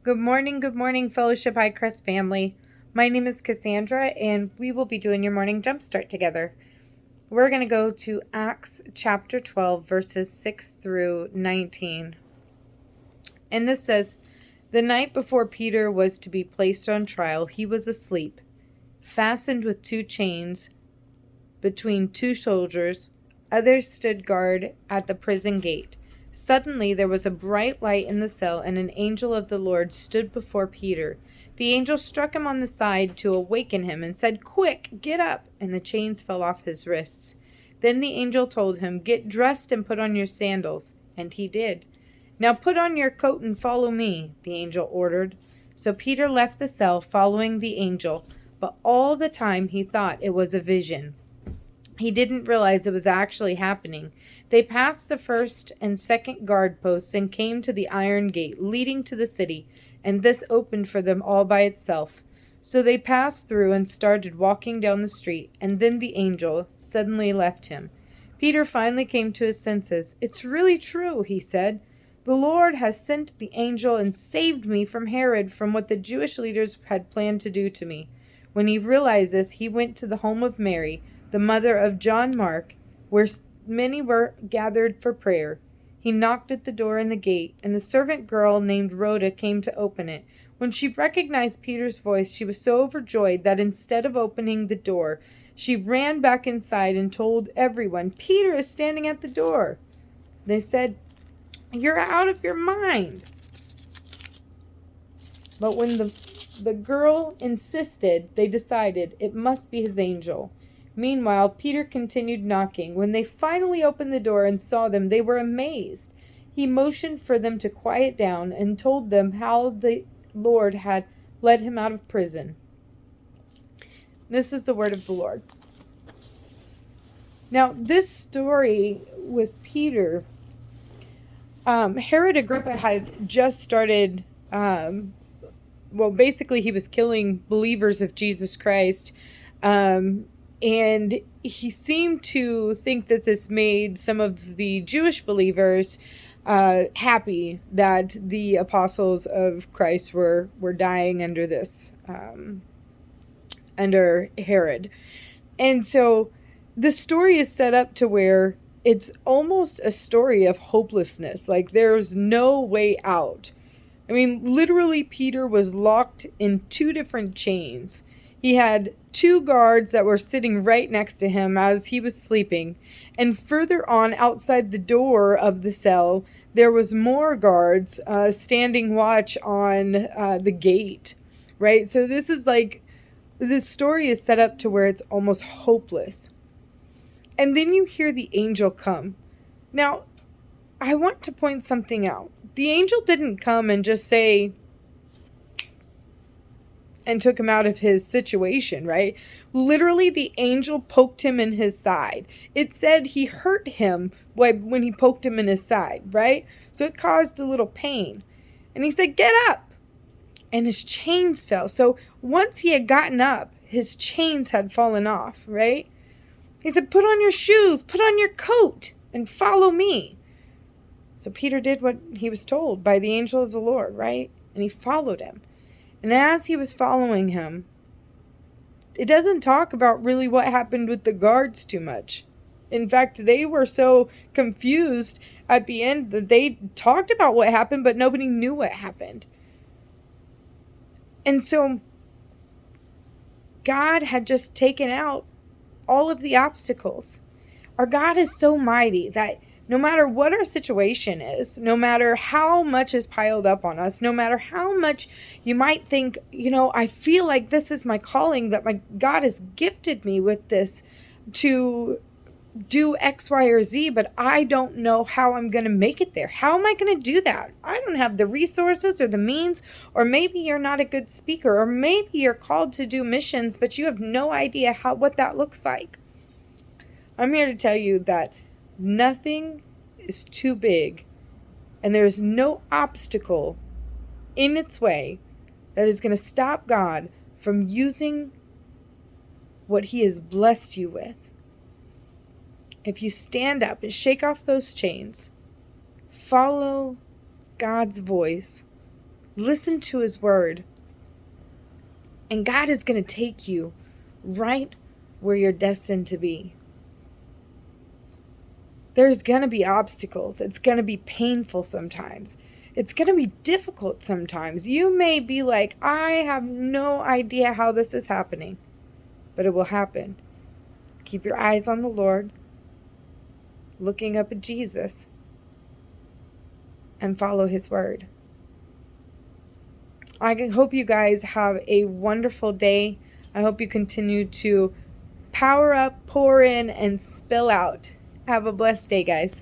Good morning, Fellowship Hi-Crest family. My name is Cassandra, and we will be doing your morning Jumpstart together. We're going to go to Acts chapter 12, verses 6 through 19. And this says, "The night before Peter was to be placed on trial, he was asleep, fastened with two chains between two soldiers. Others stood guard at the prison gate. Suddenly there was a bright light in the cell, and an angel of the Lord stood before Peter. The angel struck him on the side to awaken him and said, 'Quick, get up!' And the chains fell off his wrists. Then the angel told him, 'Get dressed and put on your sandals.' And he did. 'Now put on your coat and follow me,' the angel ordered. So Peter left the cell, following the angel, but all the time he thought it was a vision. He didn't realize it was actually happening. They passed the first and second guard posts and came to the iron gate leading to the city, and this opened for them all by itself. So they passed through and started walking down the street, and then the angel suddenly left him. Peter finally came to his senses. "It's really true," he said. "The Lord has sent the angel and saved me from Herod, from what the Jewish leaders had planned to do to me." When he realized this, he went to the home of Mary, the mother of John Mark, where many were gathered for prayer. He knocked at the door in the gate, and the servant girl named Rhoda came to open it. When she recognized Peter's voice, she was so overjoyed that instead of opening the door, she ran back inside and told everyone, "Peter is standing at the door." They said, "You're out of your mind." But when the girl insisted, they decided it must be his angel. Meanwhile, Peter continued knocking. When they finally opened the door and saw them, they were amazed. He motioned for them to quiet down and told them how the Lord had led him out of prison. This is the word of the Lord. Now, this story with Peter, Herod Agrippa had just started, basically he was killing believers of Jesus Christ, and he seemed to think that this made some of the Jewish believers happy that the apostles of Christ were dying under this, under Herod. And so the story is set up to where it's almost a story of hopelessness. Like there's no way out. I mean, literally, Peter was locked in two different chains. He had two guards that were sitting right next to him as he was sleeping. And further on, outside the door of the cell, there was more guards standing watch on the gate, right? So this story is set up to where it's almost hopeless. And then you hear the angel come. Now, I want to point something out. The angel didn't come and just say, and took him out of his situation, right? Literally, the angel poked him in his side. It said he hurt him when he poked him in his side, right? So it caused a little pain. And he said, "Get up." And his chains fell. So once he had gotten up, his chains had fallen off, right? He said, "Put on your shoes, put on your coat, and follow me." So Peter did what he was told by the angel of the Lord, right? And he followed him. And as he was following him, it doesn't talk about really what happened with the guards too much. In fact, they were so confused at the end that they talked about what happened, but nobody knew what happened. And so God had just taken out all of the obstacles. Our God is so mighty that no matter what our situation is, no matter how much is piled up on us, no matter how much you might think, I feel like this is my calling, that my God has gifted me with this to do X, Y, or Z, but I don't know how I'm going to make it there. How am I going to do that? I don't have the resources or the means, or maybe you're not a good speaker, or maybe you're called to do missions, but you have no idea what that looks like. I'm here to tell you that nothing is too big, and there is no obstacle in its way that is going to stop God from using what He has blessed you with. If you stand up and shake off those chains, follow God's voice, Listen to his word. And God is going to take you right where you're destined to be. There's going to be obstacles. It's going to be painful sometimes. It's going to be difficult sometimes. You may be like, I have no idea how this is happening, but it will happen. Keep your eyes on the Lord, looking up at Jesus, and follow his word. I hope you guys have a wonderful day. I hope you continue to power up, pour in, and spill out. Have a blessed day, guys.